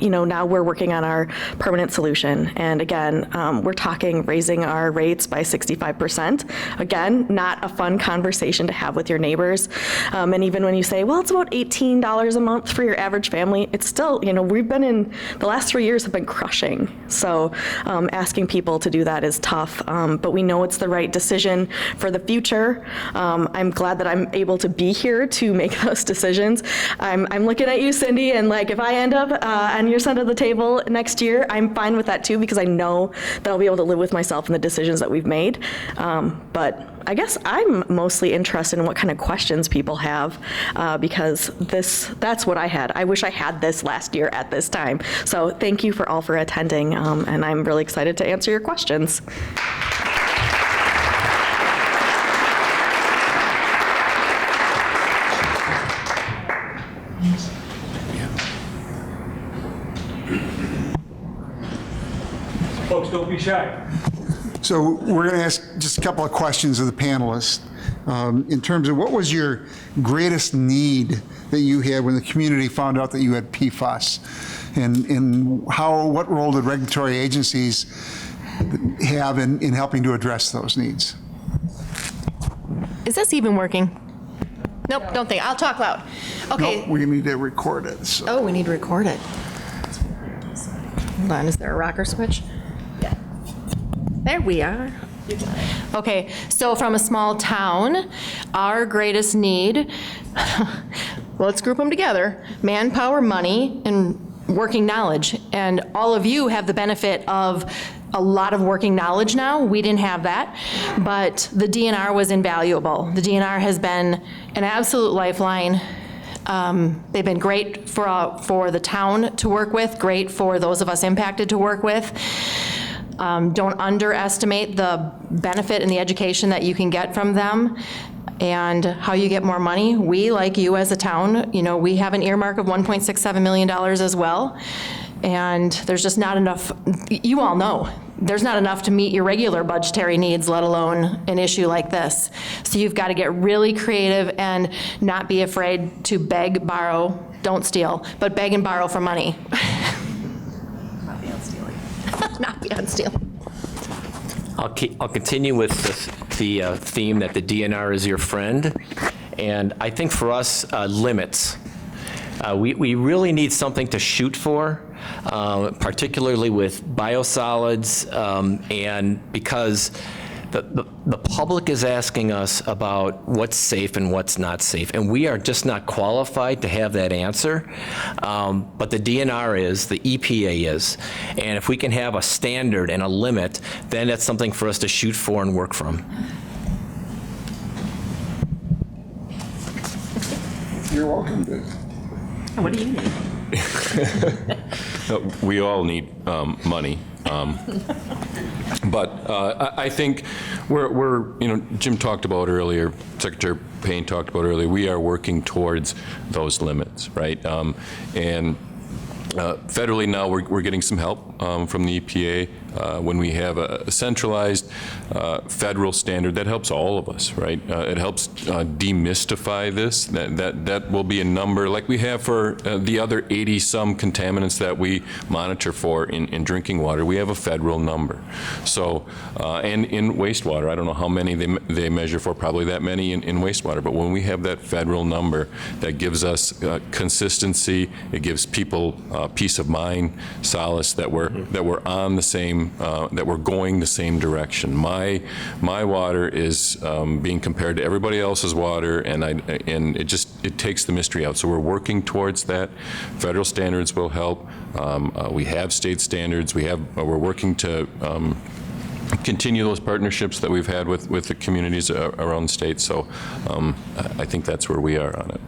Now we're working on our permanent solution. And again, we're talking raising our rates by 65%. Again, not a fun conversation to have with your neighbors. And even when you say, well, it's about $18 a month for your average family, it's still, we've been in, the last 3 years have been crushing. So asking people to do that is tough, but we know it's the right decision for the future. I'm glad that I'm able to be here to make those decisions. I'm looking at you, Cindy, and if I end up on your side of the table next year, I'm fine with that too, because I know that I'll be able to live with myself and the decisions that we've made. But I guess I'm mostly interested in what kind of questions people have, because that's what I had. I wish I had this last year at this time. So thank you all for attending, and I'm really excited to answer your questions. Folks, don't be shy. So we're going to ask just a couple of questions of the panelists. In terms of what was your greatest need that you had when the community found out that you had PFAS? And what role did regulatory agencies have in helping to address those needs? Is this even working? Nope, don't think. I'll talk loud. Okay. Nope, we need to record it. So. Oh, we need to record it. Hold on, is there a rocker switch? Yeah. There we are. Okay, so from a small town, our greatest need, well, let's group them together: manpower, money, and working knowledge. And all of you have the benefit of a lot of working knowledge now. We didn't have that, but the DNR was invaluable. The DNR has been an absolute lifeline. They've been great for the town to work with, great for those of us impacted to work with. Don't underestimate the benefit and the education that you can get from them and how you get more money. We, like you as a town, we have an earmark of $1.67 million as well. And there's just not enough, you all know, there's not enough to meet your regular budgetary needs, let alone an issue like this. So you've got to get really creative and not be afraid to beg, borrow, don't steal, but beg and borrow for money. Not be on stealing. Not be on stealing. I'll continue with the theme that the DNR is your friend. And I think for us, limits. We really need something to shoot for, particularly with biosolids, and because The public is asking us about what's safe and what's not safe, and we are just not qualified to have that answer. But the DNR is, the EPA is, and if we can have a standard and a limit, then that's something for us to shoot for and work from. You're welcome to. What do you need? We all need money. But I think we're, Jim talked about earlier, Secretary Payne talked about earlier, we are working towards those limits, right? And federally now, we're getting some help from the EPA. When we have a centralized federal standard, that helps all of us, right? It helps demystify this. That will be a number like we have for the other 80-some contaminants that we monitor for in drinking water. We have a federal number. So, and in wastewater, I don't know how many they measure for, probably that many in wastewater, but when we have that federal number, that gives us consistency, it gives people peace of mind, solace that we're on the same, that we're going the same direction. My water is being compared to everybody else's water, and it takes the mystery out. So we're working towards that. Federal standards will help. We have state standards. We're working to continue those partnerships that we've had with the communities around the state. So I think that's where we are on it.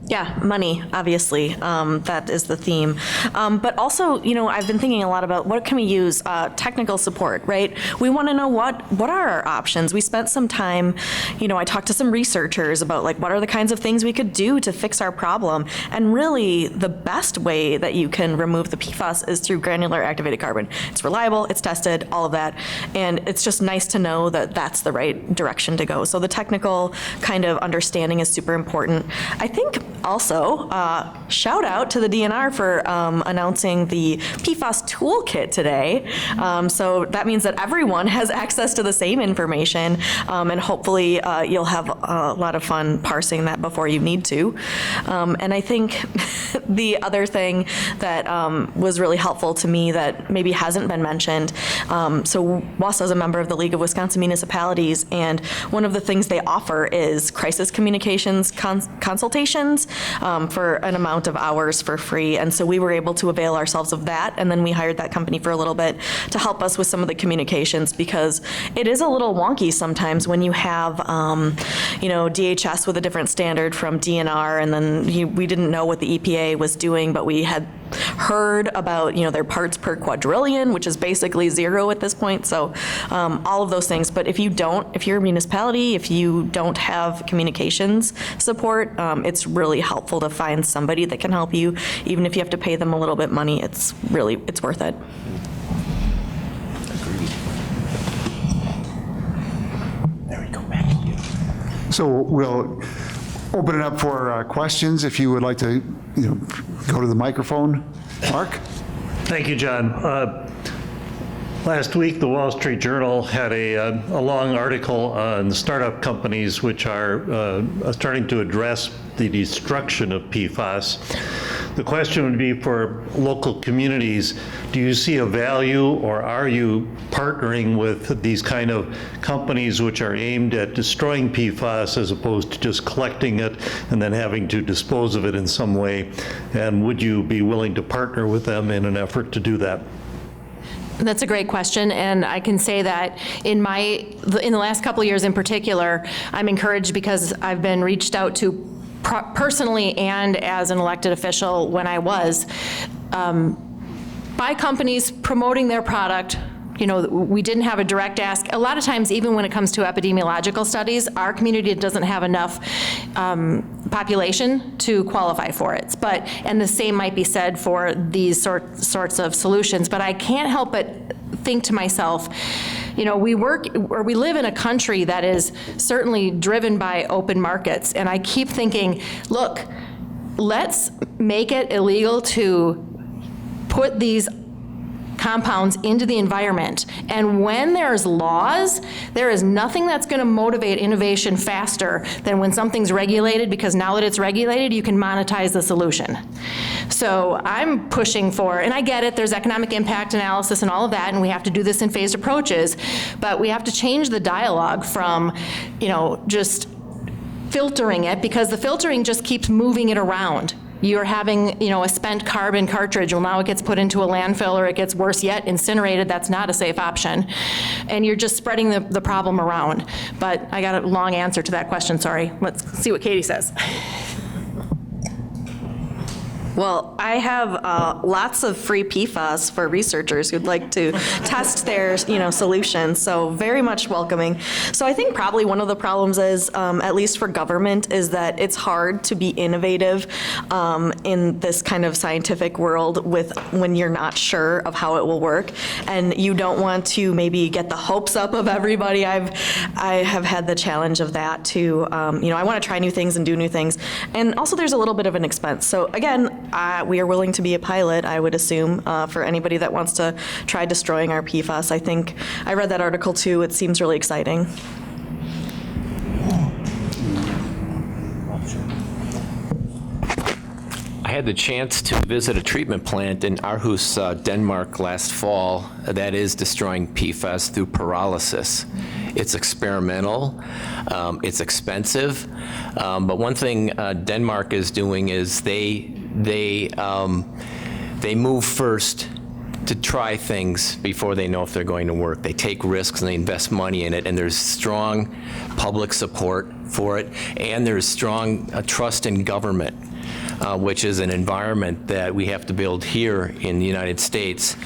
Yeah, money, obviously, that is the theme. But also, I've been thinking a lot about what can we use, technical support, right? We want to know what are our options. We spent some time, I talked to some researchers about what are the kinds of things we could do to fix our problem. And really, the best way that you can remove the PFAS is through granular activated carbon. It's reliable, it's tested, all of that. And it's just nice to know that that's the right direction to go. So the technical kind of understanding is super important. I think also, shout out to the DNR for announcing the PFAS toolkit today. So that means that everyone has access to the same information, and hopefully you'll have a lot of fun parsing that before you need to. And I think the other thing that was really helpful to me that maybe hasn't been mentioned, so Wausau is a member of the League of Wisconsin Municipalities, and one of the things they offer is crisis communications consultations for an amount of hours for free. And so we were able to avail ourselves of that. And then we hired that company for a little bit to help us with some of the communications, because it is a little wonky sometimes when you have, DHS with a different standard from DNR, and then we didn't know what the EPA was doing, but we had heard about, their parts per quadrillion, which is basically zero at this point. So all of those things. But if you're a municipality, if you don't have communications support, it's really helpful to find somebody that can help you. Even if you have to pay them a little bit money, it's worth it. There we go, back to you. So we'll open it up for questions. If you would like to, go to the microphone. Mark? Thank you, John. Last week, the Wall Street Journal had a long article on startup companies which are starting to address the destruction of PFAS. The question would be for local communities, do you see a value, or are you partnering with these kind of companies which are aimed at destroying PFAS as opposed to just collecting it and then having to dispose of it in some way? And would you be willing to partner with them in an effort to do that? That's a great question, and I can say that in the last couple of years in particular, I'm encouraged because I've been reached out to personally and as an elected official when I was, by companies promoting their product. We didn't have a direct ask. A lot of times, even when it comes to epidemiological studies, our community doesn't have enough population to qualify for it. And the same might be said for these sorts of solutions. But I can't help but think to myself, we live in a country that is certainly driven by open markets. And I keep thinking, look, let's make it illegal to put these compounds into the environment. And when there's laws, there is nothing that's going to motivate innovation faster than when something's regulated, because now that it's regulated, you can monetize the solution. So I'm pushing for, and I get it, there's economic impact analysis and all of that, and we have to do this in phased approaches, but we have to change the dialogue from, just filtering it, because the filtering just keeps moving it around. You're having, a spent carbon cartridge, well, now it gets put into a landfill, or it gets worse yet, incinerated. That's not a safe option. And you're just spreading the problem around. But I got a long answer to that question, sorry. Let's see what Katie says. Well, I have lots of free PFAS for researchers who'd like to test their, solutions. So very much welcoming. So I think probably one of the problems is, at least for government, is that it's hard to be innovative in this kind of scientific world when you're not sure of how it will work, and you don't want to maybe get the hopes up of everybody. I have had the challenge of that too. I want to try new things and do new things, and also there's a little bit of an expense. So again, we are willing to be a pilot, I would assume, for anybody that wants to try destroying our PFAS. I think I read that article too. It seems really exciting. I had the chance to visit a treatment plant in Aarhus, Denmark last fall that is destroying PFAS through pyrolysis. It's experimental, it's expensive, but one thing Denmark is doing is they move first to try things before they know if they're going to work. They take risks and they invest money in it, and there's strong public support for it, and there's strong trust in government, which is an environment that we have to build here in the United States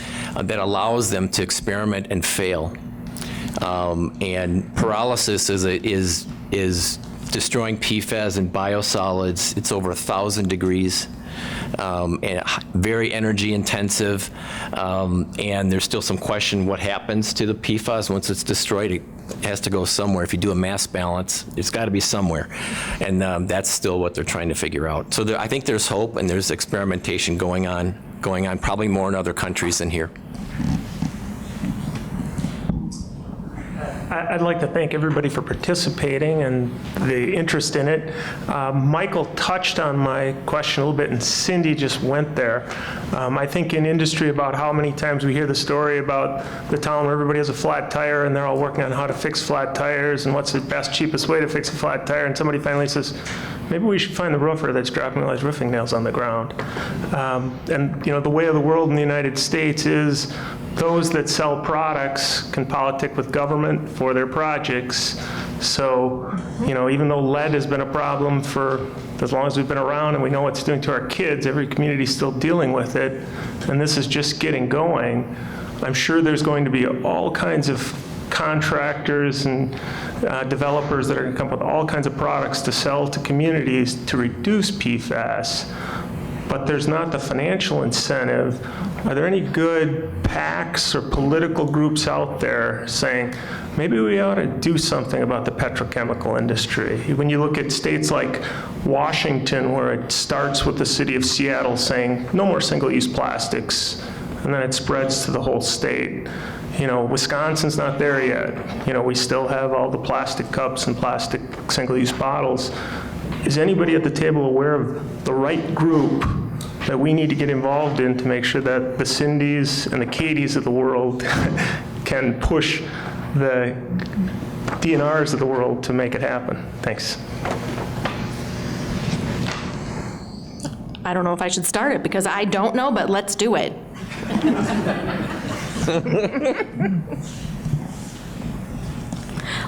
that allows them to experiment and fail. And pyrolysis is destroying PFAS and biosolids. It's over 1,000 degrees. And very energy intensive, and there's still some question what happens to the PFAS once it's destroyed. It has to go somewhere. If you do a mass balance, it's got to be somewhere, and that's still what they're trying to figure out. So I think there's hope, and there's experimentation going on probably more in other countries than here. I'd like to thank everybody for participating and the interest in it. Michael touched on my question a little bit, and Cindy just went there. I think in industry about how many times we hear the story about the town where everybody has a flat tire and they're all working on how to fix flat tires and what's the best, cheapest way to fix a flat tire, and somebody finally says, maybe we should find the roofer that's dropping all these roofing nails on the ground. And the way of the world in the United States is those that sell products can politic with government for their projects. So, even though lead has been a problem for as long as we've been around, and we know what it's doing to our kids, every community's still dealing with it, and this is just getting going. I'm sure there's going to be all kinds of contractors and developers that are going to come up with all kinds of products to sell to communities to reduce PFAS, but there's not the financial incentive. Are there any good PACs or political groups out there saying, maybe we ought to do something about the petrochemical industry? When you look at states like Washington, where it starts with the city of Seattle saying, no more single-use plastics, and then it spreads to the whole state. Wisconsin's not there yet. We still have all the plastic cups and plastic single-use bottles. Is anybody at the table aware of the right group that we need to get involved in to make sure that the Cindys and the Katies of the world can push the DNRs of the world to make it happen? Thanks. I don't know if I should start it, because I don't know, but let's do it.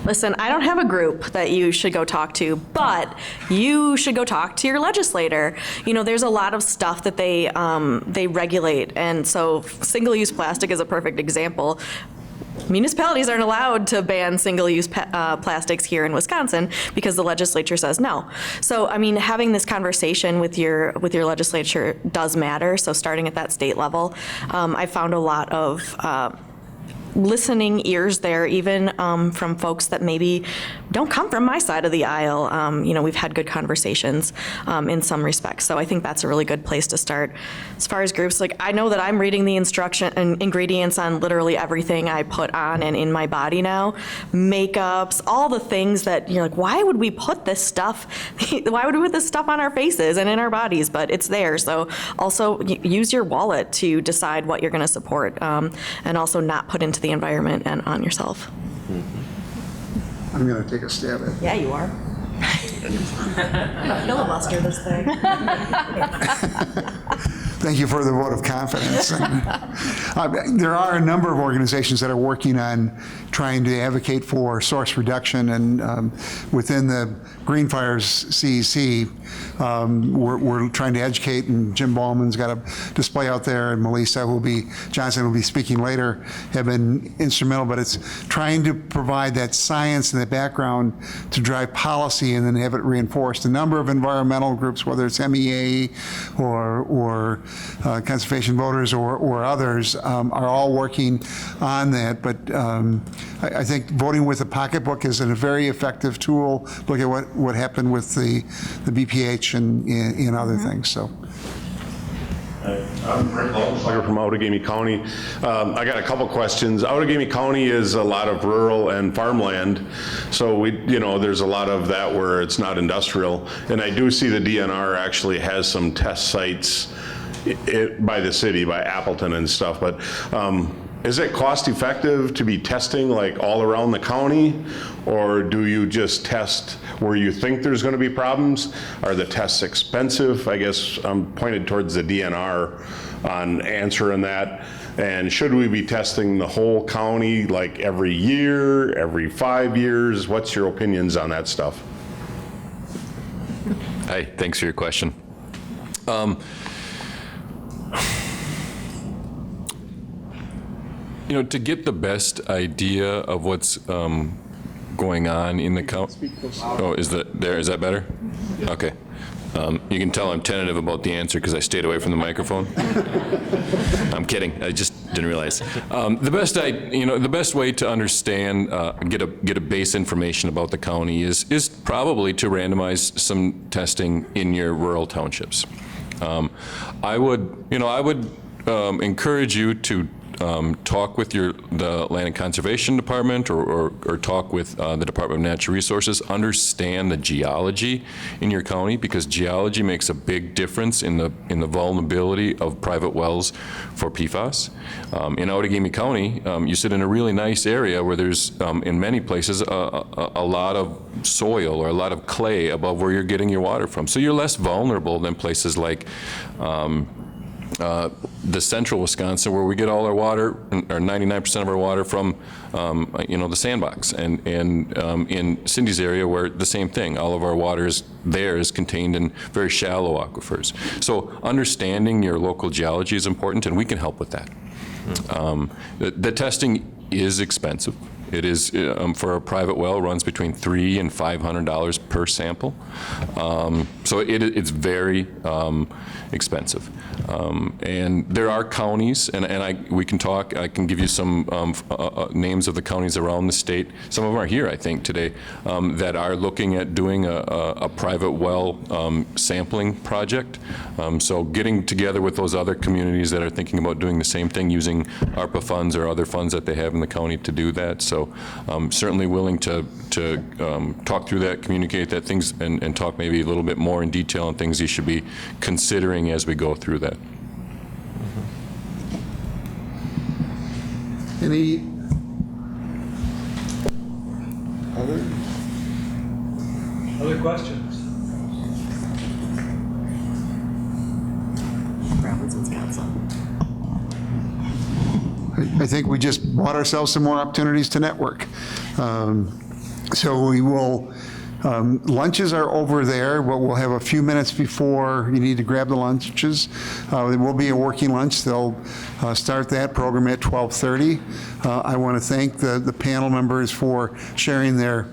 Listen, I don't have a group that you should go talk to, but you should go talk to your legislator. There's a lot of stuff that they regulate, and so single-use plastic is a perfect example. Municipalities aren't allowed to ban single-use plastics here in Wisconsin because the legislature says no. So, having this conversation with your legislature does matter. So, starting at that state level, I found a lot of listening ears there, even from folks that maybe don't come from my side of the aisle. We've had good conversations in some respects. So I think that's a really good place to start. As far as groups, like, I know that I'm reading the instruction and ingredients on literally everything I put on and in my body now. Makeups, all the things that you're like, why would we put this stuff? Why would we put this stuff on our faces and in our bodies? But it's there. So also use your wallet to decide what you're going to support, and also not put into the environment and on yourself. I'm going to take a stab at it. Yeah, you are. Filibuster this thing. Thank you for the vote of confidence. There are a number of organizations that are working on trying to advocate for source reduction, and within the Green Fires CEC, we're trying to educate, and Jim Ballman's got a display out there, and Melissa Johnson will be speaking later, have been instrumental, but it's trying to provide that science and that background to drive policy and then have it reinforced. A number of environmental groups, whether it's MEA or Conservation Voters or others, are all working on that. But I think voting with a pocketbook is a very effective tool. Look at what happened with the BPH and other things. So. I'm Rick Lowenslager from Outagamie County. I got a couple questions. Outagamie County is a lot of rural and farmland, so there's a lot of that where it's not industrial. And I do see the DNR actually has some test sites by the city, by Appleton and stuff. But is it cost effective to be testing like all around the county, or do you just test where you think there's going to be problems? Are the tests expensive? I guess I'm pointed towards the DNR on answering that. And should we be testing the whole county like every year, every 5 years? What's your opinions on that stuff? Hi, thanks for your question. To get the best idea of what's going on in the county. Oh, is that better? Okay. You can tell I'm tentative about the answer because I stayed away from the microphone. I'm kidding. I just didn't realize. The best way to understand, get a base information about the county is probably to randomize some testing in your rural townships. I would encourage you to talk with the Land and Conservation Department or talk with the Department of Natural Resources. Understand the geology in your county, because geology makes a big difference in the vulnerability of private wells for PFAS. In Outagamie County, you sit in a really nice area where there's, in many places, a lot of soil or a lot of clay above where you're getting your water from. So you're less vulnerable than places like the central Wisconsin, where we get all our water, or 99% of our water, from the sandbox, and in Cindy's area, where the same thing, all of our water is contained in very shallow aquifers. So understanding your local geology is important, and we can help with that. The testing is expensive. It is, for a private well, runs between $300 and $500 per sample. So it's very expensive. And there are counties, and we can talk, I can give you some names of the counties around the state. Some of them are here, I think, today, that are looking at doing a private well sampling project. So getting together with those other communities that are thinking about doing the same thing, using ARPA funds or other funds that they have in the county to do that. So certainly willing to talk through that, communicate that things, and talk maybe a little bit more in detail on things you should be considering as we go through that. Any other questions? Robinson's council. I think we just bought ourselves some more opportunities to network. So we will, lunches are over there, but we'll have a few minutes before you need to grab the lunches. There will be a working lunch. They'll start that program at 12:30. I want to thank the panel members for sharing their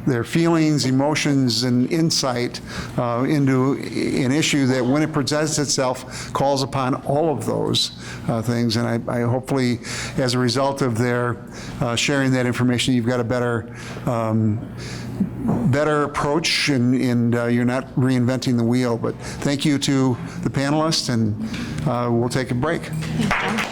their feelings, emotions, and insight into an issue that, when it presents itself, calls upon all of those things. And I hopefully, as a result of their sharing that information, you've got a better approach, and you're not reinventing the wheel. But thank you to the panelists, and we'll take a break. Thanks, John.